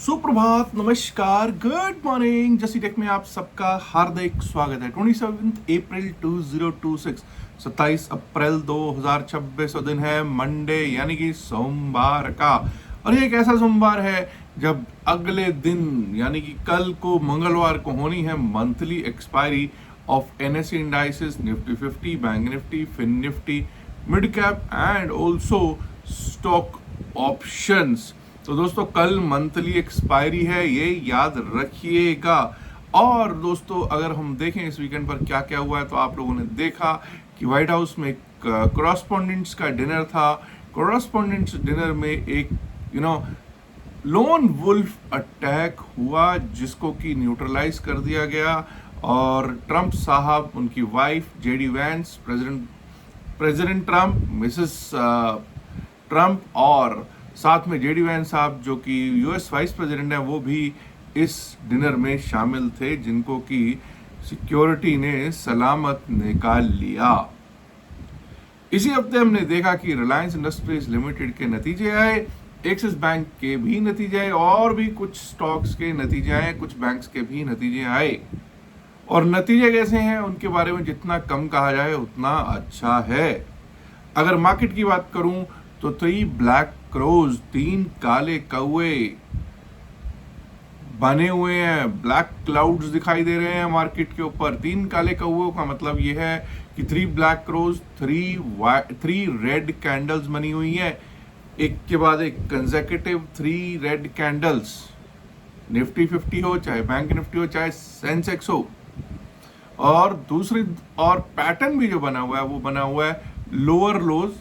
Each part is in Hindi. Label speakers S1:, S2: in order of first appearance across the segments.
S1: सुप्रभात, नमस्कार, गुड मॉर्निंग। जसी टेक में आप सबका हार्दिक स्वागत है। 27 अप्रैल 2026, 27 अप्रैल 2026 दिन है मंडे, यानी कि सोमवार का। और ये एक ऐसा सोमवार है जब अगले दिन यानी कि कल को मंगलवार को होनी है monthly expiry of NSE indices, Nifty 50, bank Nifty, fin Nifty, mid cap and also stock options. तो दोस्तों कल मंथली एक्सपायरी है, ये याद रखिएगा। और दोस्तों अगर हम देखें इस वीकेंड पर क्या क्या हुआ है, तो आप लोगों ने देखा कि व्हाइट हाउस में कॉरेस्पॉन्डेंट्स का डिनर था। कॉरेस्पॉन्डेंट्स डिनर में एक लोन वुल्फ अटैक हुआ, जिसको कि न्यूट्रलाइज कर दिया गया। और ट्रंप साहब, उनकी wife JD Vance, president Trump, Mrs Trump और साथ में जेडी वैंस साहब जो कि यूएस वाइस प्रेसिडेंट है, वो भी इस डिनर में शामिल थे, जिनको कि सिक्योरिटी ने सलामत निकाल लिया। इसी हफ्ते हमने देखा कि रिलायंस इंडस्ट्रीज लिमिटेड के नतीजे आए, एक्सिस बैंक के भी नतीजे आए और भी कुछ स्टॉक्स के नतीजे आए, कुछ बैंक्स के भी नतीजे आए। और नतीजे कैसे हैं उनके बारे में जितना कम कहा जाए उतना अच्छा है। अगर मार्केट की बात करूं तो 3 ब्लैक क्रोज, 3 काले कौवे बने हुए हैं, ब्लैक क्लाउड्स दिखाई दे रहे हैं मार्केट के ऊपर। 3 काले कौवों का मतलब यह है कि 3 ब्लैक क्रोज, 3 रेड कैंडल्स बनी हुई है, एक के बाद एक कंसेक्यूटिव 3 रेड कैंडल्स। निफ्टी 50 हो, चाहे बैंक निफ्टी हो, चाहे सेंसेक्स हो। और दूसरी और पैटर्न भी जो बना हुआ है वो बना हुआ है लोअर लोज,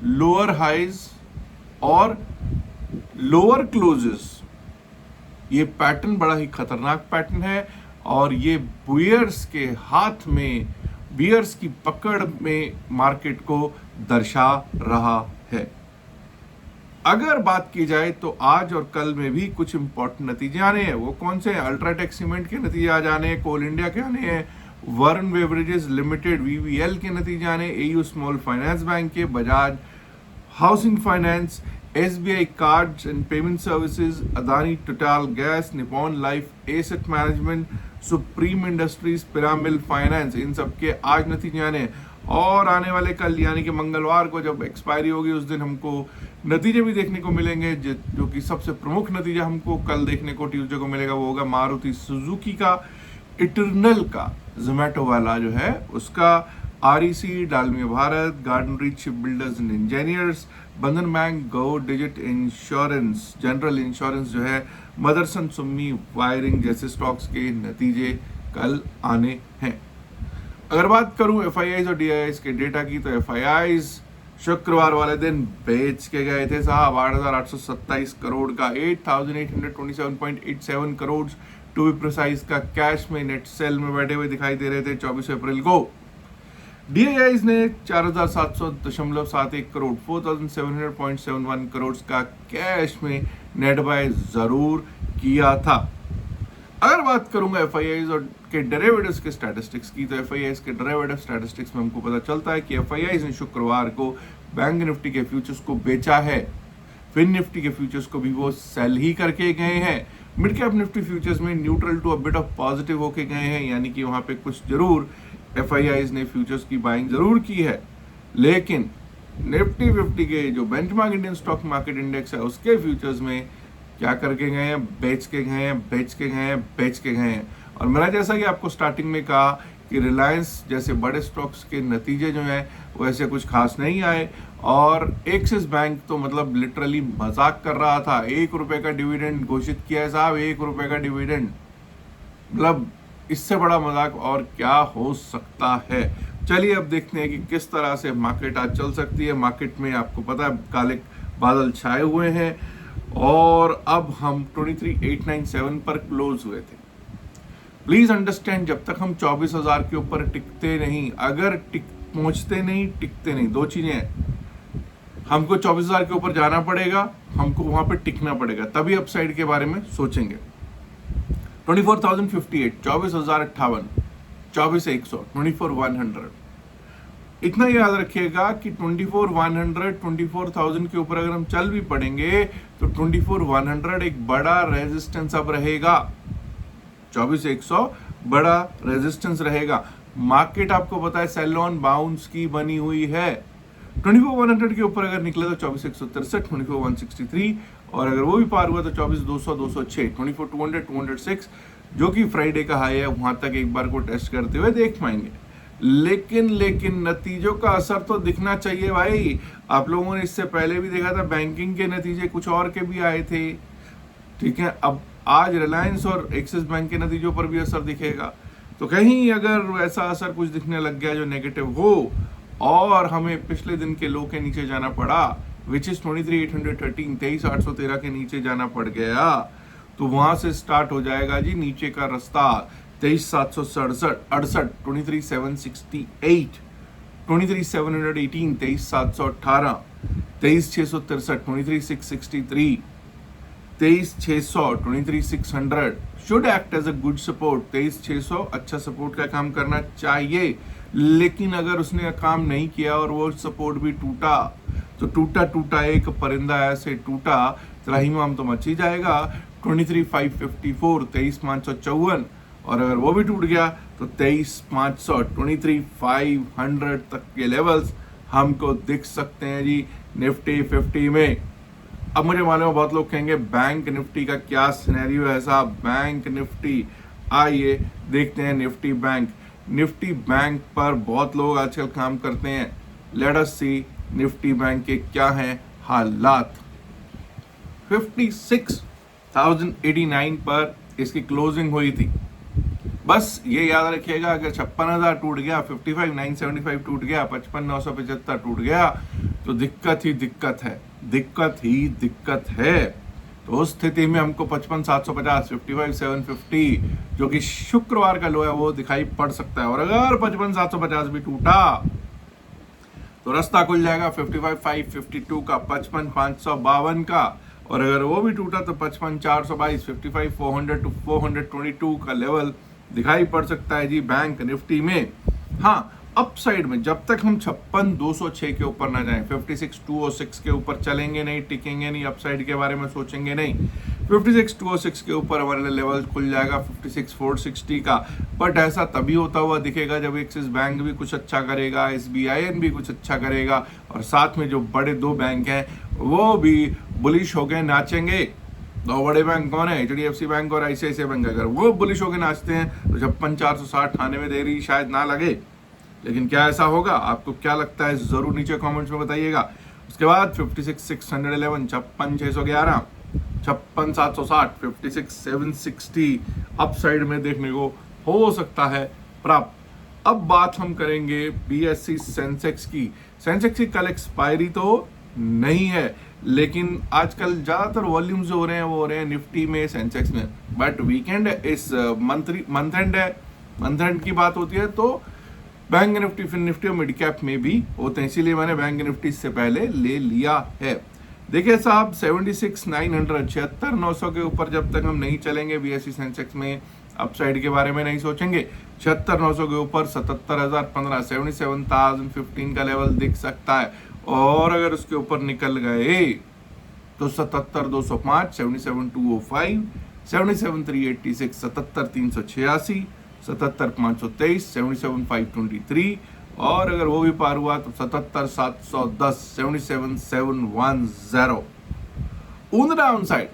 S1: लोअर हाइज और लोअर क्लोजेस। ये पैटर्न बड़ा ही खतरनाक पैटर्न है और ये बियर्स के हाथ में, बियर्स की पकड़ में मार्केट को दर्शा रहा है। अगर बात की जाए तो आज और कल में भी कुछ इंपॉर्टेंट नतीजे आने हैं। वो कौन से हैं? अल्ट्राटेक सीमेंट के नतीजे आज आने हैं, कोल इंडिया के आने हैं, वरुण बेवरेजेस लिमिटेड वीवीएल के नतीजे आने, एयू स्मॉल फाइनेंस बैंक के, Bajaj housing finance, SBI cards and payment services, Adani total gas, Nippon life asset management, supreme industries, Piramal finance, इन सब के आज नतीजे आने हैं। और आने वाले कल यानी कि मंगलवार को जब एक्सपायरी होगी उस दिन हमको नतीजे भी देखने को मिलेंगे, जो कि सबसे प्रमुख नतीजा हमको कल देखने को ट्यूसडे को मिलेगा। वो होगा मारुति सुजुकी का, इटर्नल का, जोमेटो वाला जो है उसका, REC, Dalmia Bharat, Garden Reach Ship Builders and Engineers, Bandhan Bank, Go Digit Insurance, general insurance जो है, मदरसन सुम्मी वायरिंग जैसे स्टॉक्स के नतीजे कल आने हैं। अगर बात करूं एफआईआईज और डीआईआईज के डेटा की, तो एफआईआईज शुक्रवार वाले दिन बेच के गए थे साहब 8,827 करोड़ का, 8,827.87 करोड़ टू बी प्रिसाइज का कैश में नेट सेल में बैठे हुए दिखाई दे रहे थे 24 अप्रैल को। डीआईआईज ने 4,700.71 करोड़, 4,700.71 करोड़ का कैश में नेट बाय जरूर किया था। अगर बात करूंगा एफआईआईज और के डेरिवेटिव्स के स्टैटिस्टिक्स की, तो एफआईआईज के डेरिवेटिव स्टैटिस्टिक्स में हमको पता चलता है कि एफआईआईज ने शुक्रवार को बैंक निफ्टी के फ्यूचर्स को बेचा है, फिन निफ्टी के फ्यूचर्स को भी वो सेल ही करके गए हैं। मिड कैप निफ्टी फ्यूचर्स में neutral to a bit of positive होके गए हैं, यानी कि वहां पे कुछ जरूर एफआईआईज ने फ्यूचर्स की बाइंग जरूर की है। लेकिन निफ्टी 50 के जो benchmark Indian stock market index है उसके फ्यूचर्स में क्या करके गए हैं? बेच के गए हैं, बेच के गए हैं, बेच के गए हैं। और मैंने जैसा कि आपको स्टार्टिंग में कहा कि रिलायंस जैसे बड़े स्टॉक्स के नतीजे जो हैं वो ऐसे कुछ खास नहीं आए। और एक्सिस बैंक तो मतलब लिटरली मजाक कर रहा था, 1 रुपए का डिविडेंड घोषित किया है साहब, 1 रुपए का डिविडेंड, मतलब इससे बड़ा मजाक और क्या हो सकता है। चलिए अब देखते हैं कि किस तरह से मार्केट आज चल सकती है। मार्केट में आपको पता है काले बादल छाए हुए हैं और अब हम 23,897 पर क्लोज हुए थे। प्लीज अंडरस्टैंड, जब तक हम 24,000 के ऊपर टिकते नहीं, अगर पहुंचते नहीं, टिकते नहीं, दो चीजें हैं। हमको 24,000 के ऊपर जाना पड़ेगा, हमको वहां पे टिकना पड़ेगा, तभी अपसाइड के बारे में सोचेंगे। 24,058, 24,058, 24,100, 24,100, इतना याद रखिएगा कि 24,100 24,000 के ऊपर अगर हम चल भी पड़ेंगे तो 24,100 एक बड़ा रेजिस्टेंस अब रहेगा, 24,100 बड़ा रेजिस्टेंस रहेगा। मार्केट आपको पता है सेल ऑन बाउंस की बनी हुई है। 24,100 के ऊपर अगर निकले तो 24,163, 24,163, और अगर वो भी पार हुआ तो 24,200, 206, 24,200, 206 जो कि फ्राइडे का हाई है, वहां तक एक बार को टेस्ट करते हुए देख पाएंगे। लेकिन नतीजों का असर तो दिखना चाहिए भाई। आप लोगों ने इससे पहले भी देखा था, बैंकिंग के नतीजे कुछ और के भी आए थे, ठीक है। अब आज रिलायंस और एक्सिस बैंक के नतीजों पर भी असर दिखेगा, तो कहीं अगर वैसा असर कुछ दिखने लग गया जो नेगेटिव हो और हमें पिछले दिन के लो के नीचे जाना पड़ा, विच इज 23,813, 23,813 के नीचे जाना पड़ गया, तो वहां से स्टार्ट हो जाएगा जी नीचे का रास्ता। 23,768, 23,768, 23,718, 23,718, 23,663, 23,663, 23,600, 23,600 should act as a good support. 23,600 अच्छा सपोर्ट का काम करना चाहिए, लेकिन अगर उसने काम नहीं किया और वो सपोर्ट भी टूटा, तो टूटा एक परिंदा ऐसे टूटा, त्राहिमाम तो मच ही जाएगा। 23,554, 23,554, और अगर वो भी टूट गया तो 23,500, 23,500 तक के लेवल्स हमको दिख सकते हैं जी निफ्टी 50 में। अब मुझे मालूम है बहुत लोग कहेंगे बैंक निफ्टी का क्या सिनेरियो है साहब, बैंक निफ्टी, आइए देखते हैं निफ्टी बैंक पर बहुत लोग आजकल काम करते हैं। लेट अस सी निफ्टी बैंक के क्या हैं हालात। 56,089 पर इसकी क्लोजिंग हुई थी। बस ये याद रखिएगा, अगर 56,000 टूट गया, 55,975 टूट गया, 55,975 टूट गया, तो दिक्कत ही दिक्कत है। तो उस स्थिति में हमको 55,750, 55,750 जो कि शुक्रवार का लो है वो दिखाई पड़ सकता है। और अगर 55,750 भी टूटा तो रास्ता खुल जाएगा 55,552 का, 55,552 का, और अगर वो भी टूटा तो 55,422, 55,400 to 422 का लेवल दिखाई पड़ सकता है जी बैंक निफ्टी में। हाँ, अपसाइड में जब तक हम 56,206 के ऊपर ना जाएं, 56,206 के ऊपर चलेंगे नहीं, टिकेंगे नहीं, अपसाइड के बारे में सोचेंगे नहीं। 56,206 के ऊपर हमारे लेवल खुल जाएगा 56,460 का, बट ऐसा तभी होता हुआ दिखेगा जब एक्सिस बैंक भी कुछ अच्छा करेगा, SBIN भी कुछ अच्छा करेगा, और साथ में जो बड़े दो बैंक हैं वो भी बुलिश हो गए नाचेंगे। दो बड़े बैंक कौन है? HDFC बैंक और ICICI बैंक। अगर वो बुलिश होकर नाचते हैं तो 56,460 आने में देरी शायद ना लगे, लेकिन क्या ऐसा होगा? आपको क्या लगता है जरूर नीचे कमेंट्स में बताइएगा। उसके बाद 56,611, 56,611, 56,760, 56,760 अपसाइड में देखने को हो सकता है प्राप्त। अब बात हम करेंगे BSE सेंसेक्स की। सेंसेक्स की कल एक्सपायरी तो नहीं है, लेकिन आजकल ज्यादातर वॉल्यूम्स जो हो रहे हैं वो हो रहे हैं निफ्टी में, सेंसेक्स में। बट वीकेंड इस मंथ एंड है, मंथ एंड की बात होती है तो बैंक निफ्टी, फिन निफ्टी और मिड कैप में भी होते हैं, इसीलिए मैंने बैंक निफ्टी से पहले ले लिया है। देखिए साहब, 76,900, 76,900 के ऊपर जब तक हम नहीं चलेंगे BSE सेंसेक्स में, अपसाइड के बारे में नहीं सोचेंगे, 76,900 के ऊपर 77,015, 77,015 का लेवल दिख सकता है। और अगर उसके ऊपर निकल गए तो 77,205, 77,205, 77,386, 77,386, 77,523, 77,523, और अगर वो भी पार हुआ तो 77,710, 77,710। ऑन द डाउन साइड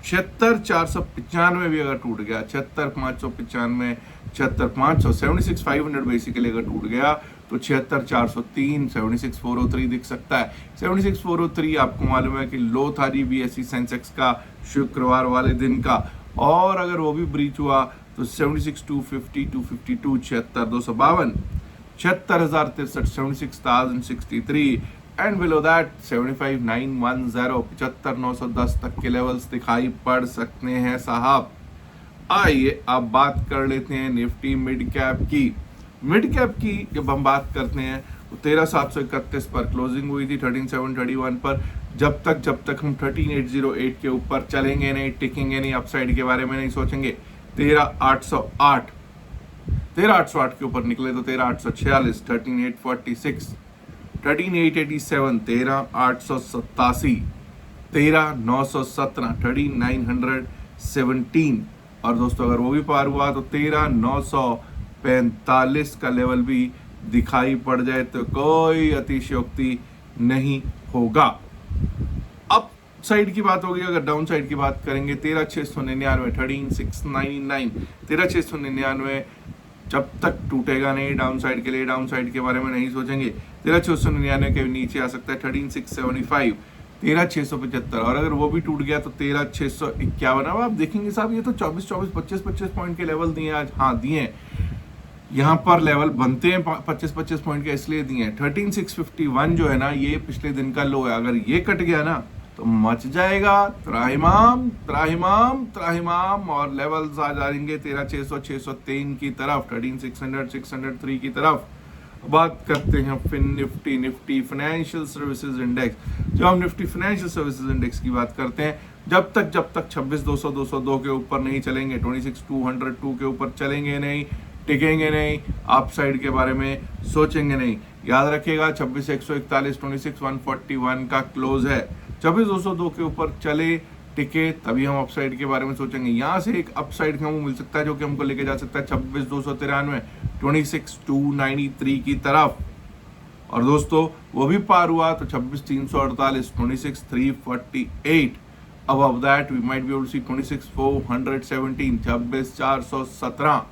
S1: 76,495 भी अगर टूट गया, 76,595, 76,500, 76,500 बेसिकली अगर टूट गया तो 76,403, 76,403 दिख सकता है। 76,403 आपको मालूम है कि लो था जी BSE सेंसेक्स का शुक्रवार वाले दिन का, और अगर वो भी ब्रीच हुआ तो 76,250, 252, 76,252, 76,063, 76,063, एंड बिलो दैट 75,910, 75,910 तक के लेवल्स दिखाई पड़ सकते हैं साहब। आइए अब बात कर लेते हैं निफ्टी मिड कैप की। मिड कैप की जब हम बात करते हैं तो 13,731 पर क्लोजिंग हुई थी, 13,731 पर। जब तक हम 13,808 के ऊपर चलेंगे नहीं, टिकेंगे नहीं, अपसाइड के बारे में नहीं सोचेंगे। 13,808, 13,808 के ऊपर निकले तो 13,846, 13,846, 13,887, 13,887, 13,917, 13,917। और दोस्तों अगर वो भी पार हुआ तो 13,945 का लेवल भी दिखाई पड़ जाए तो कोई अतिशयोक्ति नहीं होगा। अप साइड की बात होगी, अगर डाउन साइड की बात करेंगे 13,699, 13,699, 13,699 जब तक टूटेगा नहीं डाउन साइड के लिए, डाउन साइड के बारे में नहीं सोचेंगे। 13,699 के नीचे आ सकता है 13,675, 13,675, और अगर वो भी टूट गया तो 13,651। अब आप देखेंगे साहब ये तो 24-24, 25-25 पॉइंट के लेवल दिए आज, हाँ दिए हैं, यहाँ पर लेवल बनते हैं 25-25 पॉइंट के इसलिए दिए हैं। 13,651 जो है ना ये पिछले दिन का लो है, अगर ये कट गया ना तो मच जाएगा त्राहिमाम त्राहिमाम त्राहिमाम, और लेवल्स आ जाएंगे 13,600, 603 की तरफ, 13,600, 603 की तरफ। बात करते हैं फिर निफ्टी फाइनेंशियल सर्विसेज इंडेक्स। जब हम निफ्टी फाइनेंशियल सर्विसेज इंडेक्स की बात करते हैं, जब तक 26,200, 202 के ऊपर नहीं चलेंगे, 26,202 के ऊपर चलेंगे नहीं, टिकेंगे नहीं, अप साइड के बारे में सोचेंगे नहीं। याद रखिएगा 26,141, 26,141 का क्लोज है। 26,202 के ऊपर चले टिके तभी हम अपसाइड के बारे में सोचेंगे। यहाँ से एक अपसाइड का मूव मिल सकता है जो कि हमको लेके जा सकता है 26,293, 26,293 की तरफ। और दोस्तों वो भी पार हुआ तो 26,348, 26,348। Above that we might be able to see 26,417, 26,417।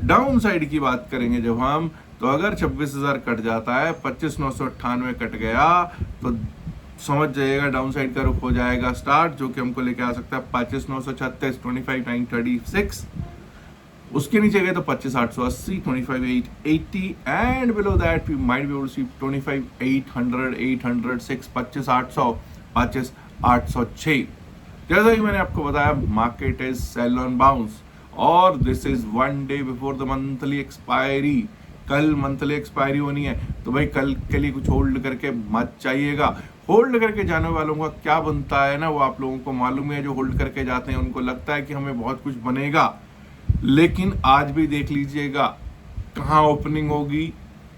S1: Down side की बात करेंगे जब हम, तो अगर 26,000 कट जाता है, 25,998 कट गया तो समझ जाइएगा डाउन साइड का रुख हो जाएगा स्टार्ट, जो कि हमको लेके आ सकता है 25,936, 25,936। उसके नीचे गए तो 25,880, 25,880, and below that we might be able to see 25,800, 806, 25,800, 25,806। जैसा कि मैंने आपको बताया market is sell on bounce, और this is 1 day before the monthly expiry. कल मंथली एक्सपायरी होनी है तो भाई कल के लिए कुछ होल्ड करके मत चाहिएगा। होल्ड करके जाने वालों का क्या बनता है ना, वो आप लोगों को मालूम है। जो होल्ड करके जाते हैं उनको लगता है कि हमें बहुत कुछ बनेगा, लेकिन आज भी देख लीजिएगा कहाँ ओपनिंग होगी।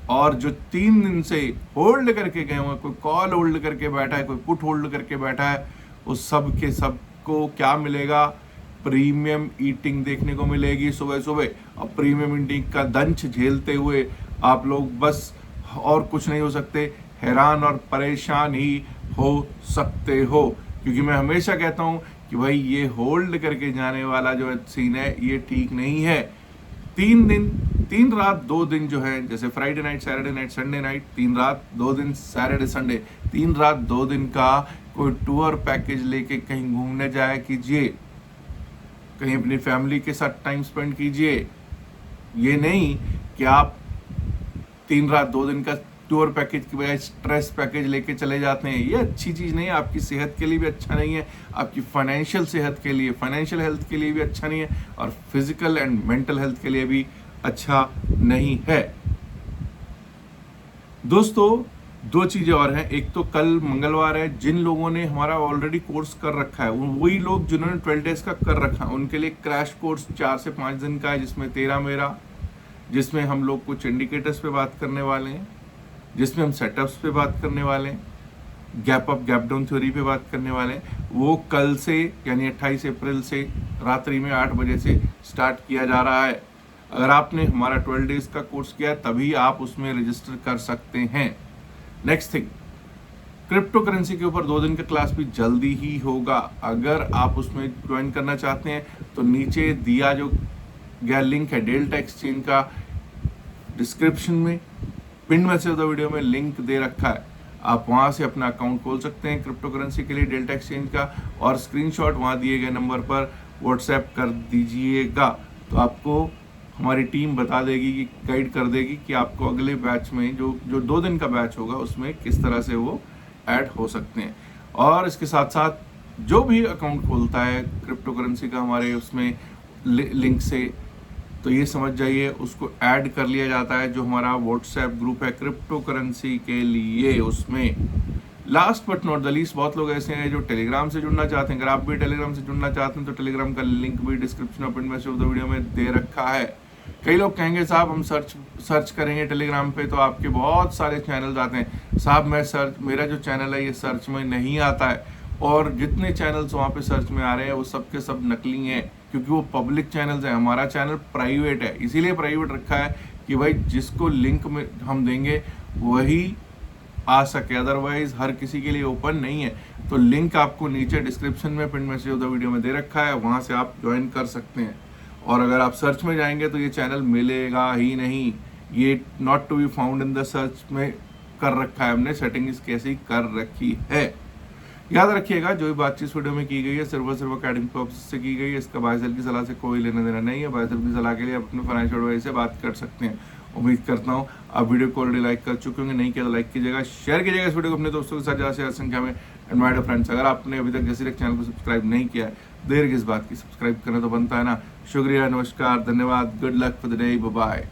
S1: और जो 3 दिन से होल्ड करके गए हुए, कोई कॉल होल्ड करके बैठा है, कोई पुट होल्ड करके बैठा है, उस सब के सबको क्या मिलेगा? प्रीमियम ईटिंग देखने को मिलेगी सुबह सुबह। और प्रीमियम ईटिंग का दंश झेलते हुए आप लोग बस और कुछ नहीं हो सकते, हैरान और परेशान ही हो सकते हो। क्योंकि मैं हमेशा कहता हूं कि भाई ये होल्ड करके जाने वाला जो सीन है ये ठीक नहीं है। 3 दिन 3 रात 2 दिन जो है, जैसे Friday night, Saturday night, Sunday night, 3 रात 2 दिन, सैटरडे संडे, 3 रात 2 दिन का कोई टूर पैकेज लेके कहीं घूमने जाया कीजिए, कहीं अपनी फैमिली के साथ टाइम स्पेंड कीजिए। ये नहीं कि आप 3 रात 2 दिन का टूर पैकेज की बजाय स्ट्रेस पैकेज लेके चले जाते हैं। ये अच्छी चीज़ नहीं है, आपकी सेहत के लिए भी अच्छा नहीं है, आपकी फाइनेंशियल सेहत के लिए, फाइनेंशियल हेल्थ के लिए भी अच्छा नहीं है, और फिजिकल एंड मेंटल हेल्थ के लिए भी अच्छा नहीं है। दोस्तों 2 चीज़ें और हैं। एक तो कल मंगलवार है, जिन लोगों ने हमारा ऑलरेडी कोर्स कर रखा है, वही लोग जिन्होंने 12 डेज का कर रखा है, उनके लिए क्रैश कोर्स 4 से 5 दिन का है, जिसमें 13 मेरा, जिसमें हम लोग कुछ इंडिकेटर्स पे बात करने वाले हैं, जिसमें हम सेटअप्स पे बात करने वाले हैं, gap up gap down theory पे बात करने वाले हैं। वो कल से यानी 28 अप्रैल से रात्रि में 8 बजे से स्टार्ट किया जा रहा है। अगर आपने हमारा 12 डेज का कोर्स किया तभी आप उसमें रजिस्टर कर सकते हैं। नेक्स्ट थिंग, क्रिप्टो करेंसी के ऊपर 2 दिन का क्लास भी जल्दी ही होगा। अगर आप उसमें ज्वाइन करना चाहते हैं तो नीचे दिया जो गया लिंक है डेल्टा एक्सचेंज का, डिस्क्रिप्शन में pin message of the video में लिंक दे रखा है, आप वहां से अपना अकाउंट खोल सकते हैं क्रिप्टो करेंसी के लिए डेल्टा एक्सचेंज का, और स्क्रीनशॉट वहां दिए गए नंबर पर व्हाट्सएप कर दीजिएगा। तो आपको हमारी टीम बता देगी कि गाइड कर देगी कि आपको अगले बैच में जो 2 दिन का बैच होगा उसमें किस तरह से वो ऐड हो सकते हैं। और इसके साथ साथ जो भी अकाउंट खोलता है क्रिप्टो करेंसी का हमारे उसमें लिंक से, तो ये समझ जाइए उसको ऐड कर लिया जाता है जो हमारा व्हाट्सएप ग्रुप है क्रिप्टो करेंसी के लिए। उसमें last but not the least, बहुत लोग ऐसे हैं जो टेलीग्राम से जुड़ना चाहते हैं। अगर आप भी टेलीग्राम से जुड़ना चाहते हैं तो टेलीग्राम का लिंक भी डिस्क्रिप्शन और pin message of the video में दे रखा है। कई लोग कहेंगे साहब हम सर्च करेंगे टेलीग्राम पे तो आपके बहुत सारे चैनल्स आते हैं। साहब मेरा जो चैनल है ये सर्च में नहीं आता है, और जितने चैनल्स वहाँ पे सर्च में आ रहे हैं वो सब के सब नकली हैं, क्योंकि वो पब्लिक चैनल्स हैं। हमारा चैनल प्राइवेट है, इसीलिए प्राइवेट रखा है कि भाई जिसको लिंक में हम देंगे वही आ सके, अदरवाइज हर किसी के लिए ओपन नहीं है। तो लिंक आपको नीचे डिस्क्रिप्शन में pin message of the video में दे रखा है, वहाँ से आप ज्वाइन कर सकते हैं। और अगर आप सर्च में जाएंगे तो ये चैनल मिलेगा ही नहीं, ये not to be found in the search में कर रखा है हमने, सेटिंग कैसी कर रखी है। याद रखिएगा जो भी बातचीत इस वीडियो में की गई है सिर्फ और सिर्फ अकेडमिक पर्पस से की गई है, इसका बाय सेल की सलाह से कोई लेना देना नहीं है। बाय सेल की सलाह के लिए आप अपने फाइनेंशियल एडवाइस से बात कर सकते हैं। उम्मीद करता हूँ आप वीडियो को ऑलरेडी लाइक कर चुके होंगे, नहीं किया तो लाइक कीजिएगा, शेयर कीजिएगा इस वीडियो को अपने दोस्तों के साथ ज़्यादा से ज़्यादा संख्या में। एंड माय डियर फ्रेंड्स, अगर आपने अभी तक जैसे चैनल को सब्सक्राइब नहीं किया है, देर किस बात की, सब्सक्राइब करना तो बनता है ना। शुक्रिया, नमस्कार, धन्यवाद, good luck for the day, bye bye.